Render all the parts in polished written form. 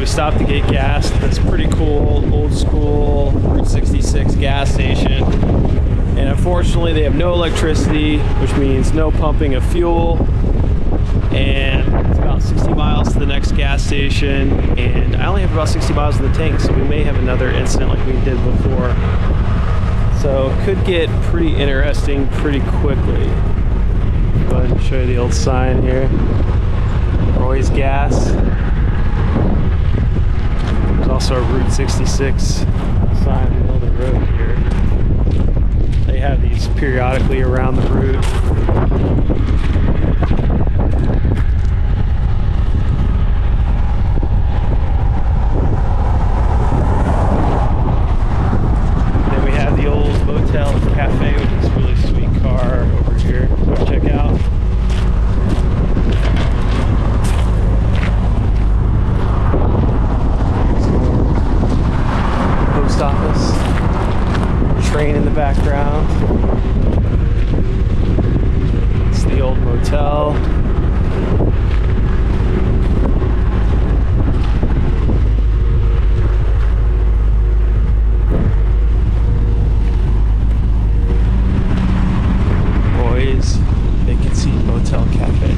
we stopped to get gas at this pretty cool old school Route 66 gas station. And unfortunately they have no electricity, which means no pumping of fuel. And it's about 60 miles to the next gas station, and I only have about 60 miles in the tank, so we may have another incident like we did before. So it could get pretty interesting pretty quickly. Go ahead and show you the old sign here. Always gas. There's also a Route 66 sign in the middle of the road here. They have these periodically around the route. Then we have the old motel and cafe with this really sweet car over here. Go check out. Post office. Train in the background. It's the old motel. Boys, vacancy motel cafe.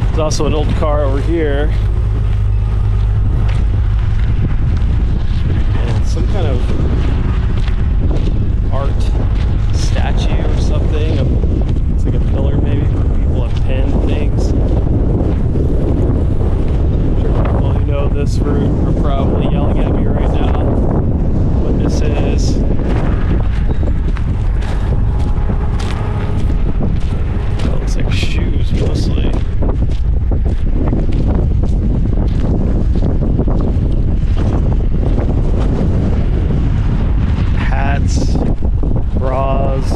There's also an old car over here. And some kind of art statue or something. It's like a pillar maybe where people have penned things. I'm sure people who know this route are probably yelling at me right now what this is. That looks like shoes mostly. Bras,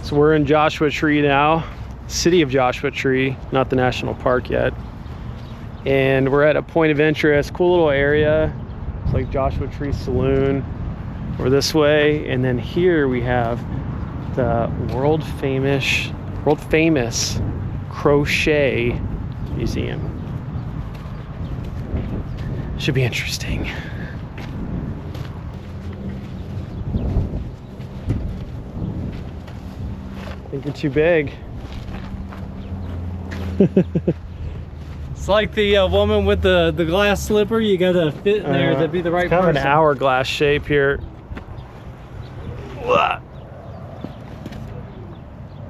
So we're in Joshua Tree now, city of Joshua Tree, not the national park yet. And we're at a point of interest, cool little area. It's like Joshua Tree Saloon. We're this way, and then here we have the world famous crochet museum. Should be interesting. I think you're too big. It's like the woman with the glass slipper. You gotta fit in there to be the right kind person. of an hourglass shape here.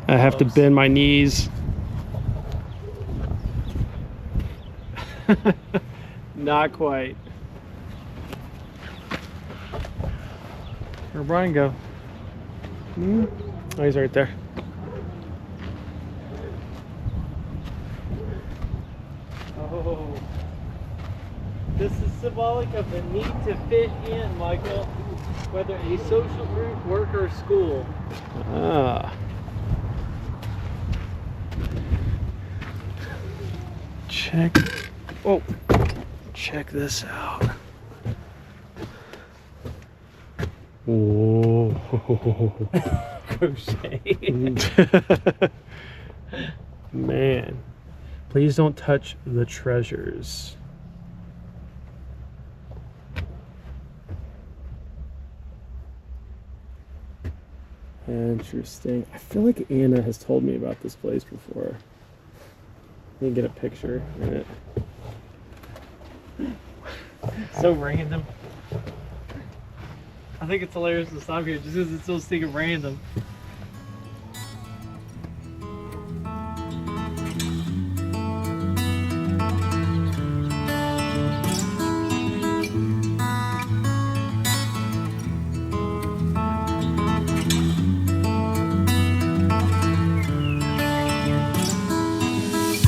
I have to bend my knees. Not quite. Where'd Brian go? Oh, he's right there. Oh, this is symbolic of the need to fit in, Michael. Whether a social group, work, or school. Ah. Check this out. Whoa. Crochet. Man, please don't touch the treasures. Interesting. I feel like Anna has told me about this place before. Let me get a picture in it. So random. I think it's hilarious to stop here just because it's so stinking random.